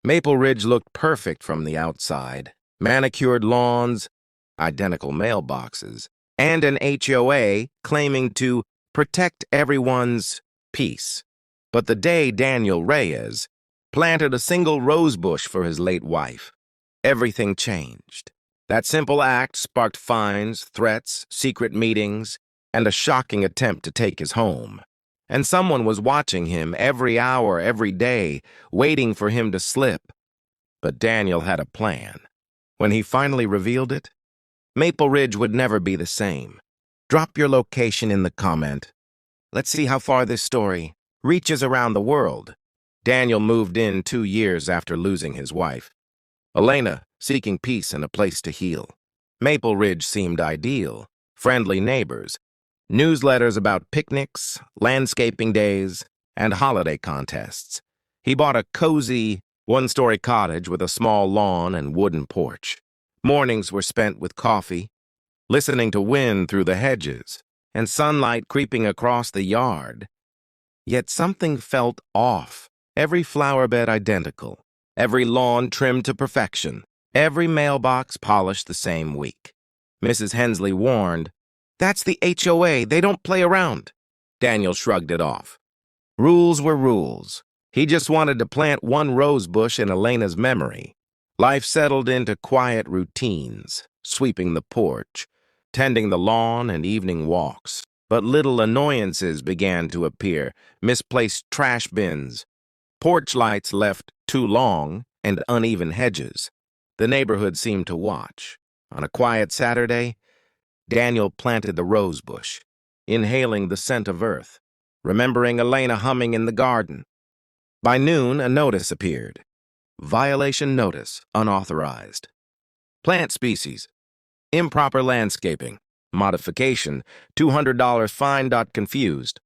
Maple Ridge looked perfect from the outside. Manicured lawns, identical mailboxes, and an HOA claiming to protect everyone's peace. But the day Daniel Reyes planted a single rosebush for his late wife, everything changed. That simple act sparked fines, threats, secret meetings, and a shocking attempt to take his home. And someone was watching him every hour, every day, waiting for him to slip. But Daniel had a plan. When he finally revealed it, Maple Ridge would never be the same. Drop your location in the comment. Let's see how far this story reaches around the world. Daniel moved in 2 years after losing his wife. Elena, seeking peace and a place to heal. Maple Ridge seemed ideal. Friendly neighbors, newsletters about picnics, landscaping days, and holiday contests. He bought a cozy, one-story cottage with a small lawn and wooden porch. Mornings were spent with coffee, listening to wind through the hedges, and sunlight creeping across the yard. Yet something felt off. Every flower bed identical, every lawn trimmed to perfection, every mailbox polished the same week. Mrs. Hensley warned, "That's the HOA, they don't play around." Daniel shrugged it off. Rules were rules. He just wanted to plant one rose bush in Elena's memory. Life settled into quiet routines, sweeping the porch, tending the lawn and evening walks. But little annoyances began to appear, misplaced trash bins, porch lights left too long, and uneven hedges. The neighborhood seemed to watch. On a quiet Saturday, Daniel planted the rose bush, inhaling the scent of earth, remembering Elena humming in the garden. By noon, a notice appeared. Violation notice, unauthorized. Plant species, improper landscaping, modification, $200 fine. Confused.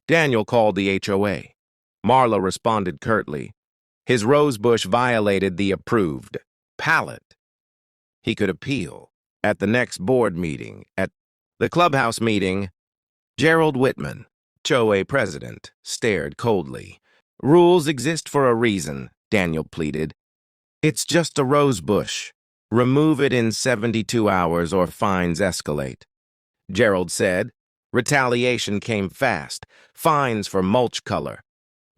Daniel called the HOA. Marla responded curtly. His rosebush violated the approved palette. He could appeal. At the next board meeting, at the clubhouse meeting, Gerald Whitman, HOA president, stared coldly. "Rules exist for a reason," Daniel pleaded. "It's just a rosebush. Remove it in 72 hours or fines escalate." Gerald said. Retaliation came fast. Fines for mulch color,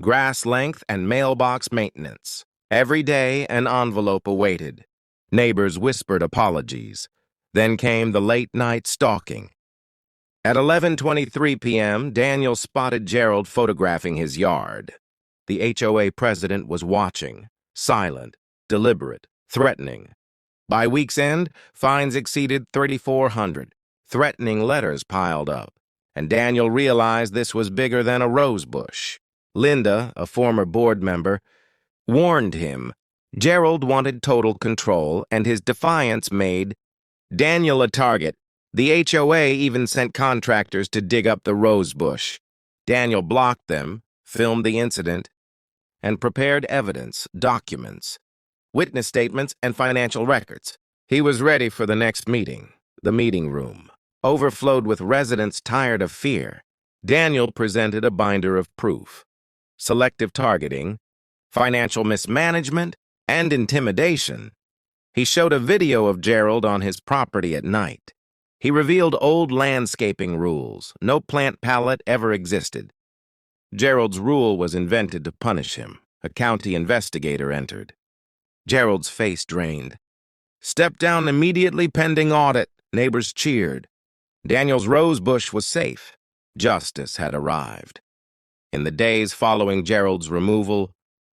grass length, and mailbox maintenance. Every day, an envelope awaited. Neighbors whispered apologies. Then came the late-night stalking. At 11:23 p.m., Daniel spotted Gerald photographing his yard. The HOA president was watching, silent, deliberate, threatening. By week's end, fines exceeded $3,400. Threatening letters piled up, and Daniel realized this was bigger than a rosebush. Linda, a former board member, warned him. Gerald wanted total control, and his defiance made Daniel a target. The HOA even sent contractors to dig up the rosebush. Daniel blocked them, filmed the incident, and prepared evidence, documents, witness statements, and financial records. He was ready for the next meeting. The meeting room overflowed with residents tired of fear. Daniel presented a binder of proof. Selective targeting, financial mismanagement, and intimidation. He showed a video of Gerald on his property at night. He revealed old landscaping rules. No plant palette ever existed. Gerald's rule was invented to punish him. A county investigator entered. Gerald's face drained. "Step down immediately pending audit." Neighbors cheered. Daniel's rosebush was safe. Justice had arrived. In the days following Gerald's removal,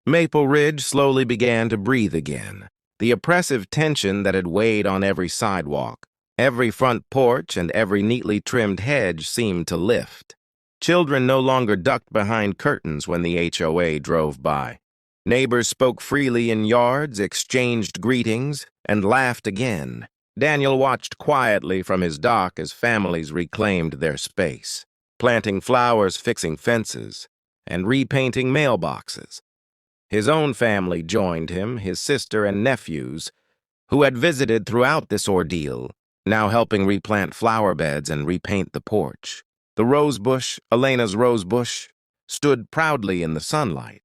Maple Ridge slowly began to breathe again. The oppressive tension that had weighed on every sidewalk, every front porch, and every neatly trimmed hedge seemed to lift. Children no longer ducked behind curtains when the HOA drove by. Neighbors spoke freely in yards, exchanged greetings, and laughed again. Daniel watched quietly from his dock as families reclaimed their space, planting flowers, fixing fences, and repainting mailboxes. His own family joined him, his sister and nephews, who had visited throughout this ordeal, now helping replant flower beds and repaint the porch. The rosebush, Elena's rosebush, stood proudly in the sunlight.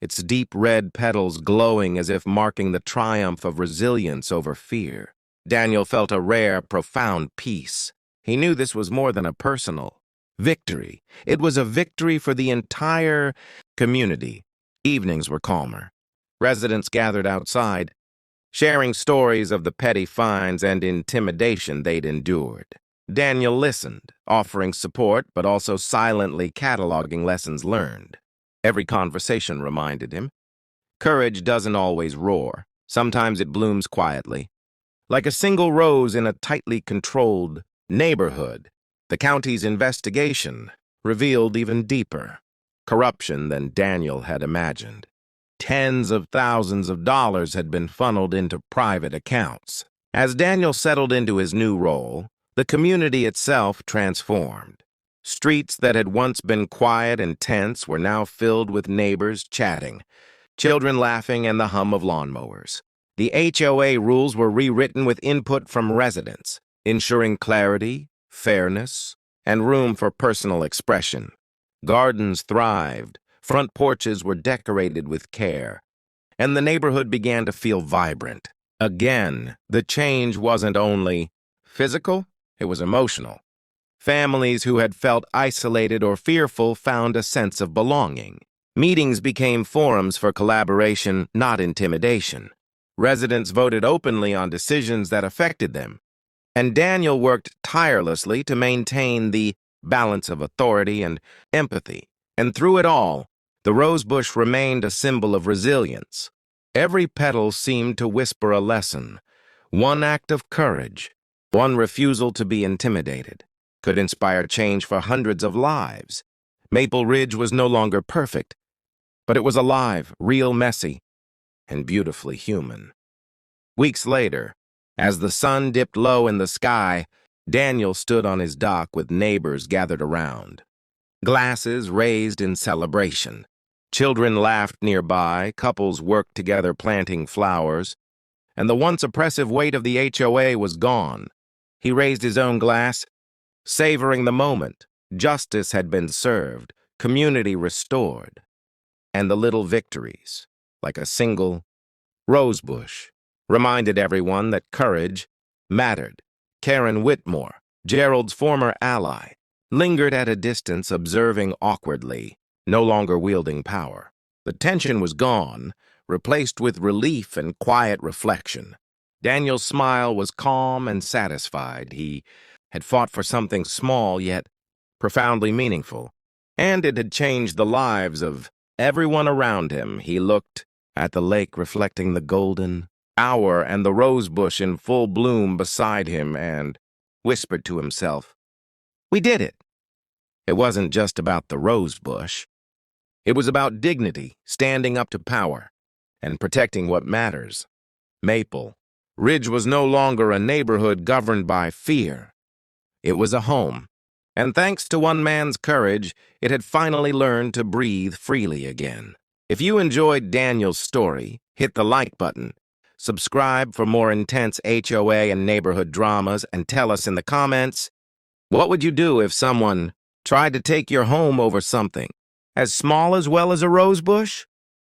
its deep red petals glowing as if marking the triumph of resilience over fear. Daniel felt a rare, profound peace. He knew this was more than a personal victory. It was a victory for the entire community. Evenings were calmer. Residents gathered outside, sharing stories of the petty fines and intimidation they'd endured. Daniel listened, offering support but also silently cataloging lessons learned. Every conversation reminded him, courage doesn't always roar. Sometimes it blooms quietly. Like a single rose in a tightly controlled neighborhood, the county's investigation revealed even deeper corruption than Daniel had imagined. Tens of thousands of dollars had been funneled into private accounts. As Daniel settled into his new role, the community itself transformed. Streets that had once been quiet and tense were now filled with neighbors chatting, children laughing, and the hum of lawnmowers. The HOA rules were rewritten with input from residents, ensuring clarity, fairness, and room for personal expression. Gardens thrived, front porches were decorated with care, and the neighborhood began to feel vibrant. Again, the change wasn't only physical, it was emotional. Families who had felt isolated or fearful found a sense of belonging. Meetings became forums for collaboration, not intimidation. Residents voted openly on decisions that affected them, and Daniel worked tirelessly to maintain the balance of authority and empathy. And through it all, the rosebush remained a symbol of resilience. Every petal seemed to whisper a lesson. One act of courage, one refusal to be intimidated, could inspire change for hundreds of lives. Maple Ridge was no longer perfect, but it was alive, real, messy, and beautifully human. Weeks later, as the sun dipped low in the sky, Daniel stood on his dock with neighbors gathered around. Glasses raised in celebration. Children laughed nearby, couples worked together planting flowers, and the once oppressive weight of the HOA was gone. He raised his own glass, savoring the moment. Justice had been served, community restored, and the little victories, like a single rosebush, reminded everyone that courage mattered. Karen Whitmore, Gerald's former ally, lingered at a distance, observing awkwardly, no longer wielding power. The tension was gone, replaced with relief and quiet reflection. Daniel's smile was calm and satisfied. He had fought for something small yet profoundly meaningful, and it had changed the lives of everyone around him. He looked at the lake reflecting the golden hour and the rosebush in full bloom beside him and whispered to himself, "We did it." It wasn't just about the rosebush. It was about dignity, standing up to power, and protecting what matters. Maple Ridge was no longer a neighborhood governed by fear. It was a home, and thanks to one man's courage, it had finally learned to breathe freely again. If you enjoyed Daniel's story, hit the like button, subscribe for more intense HOA and neighborhood dramas, and tell us in the comments, what would you do if someone tried to take your home over something as small as well as a rosebush?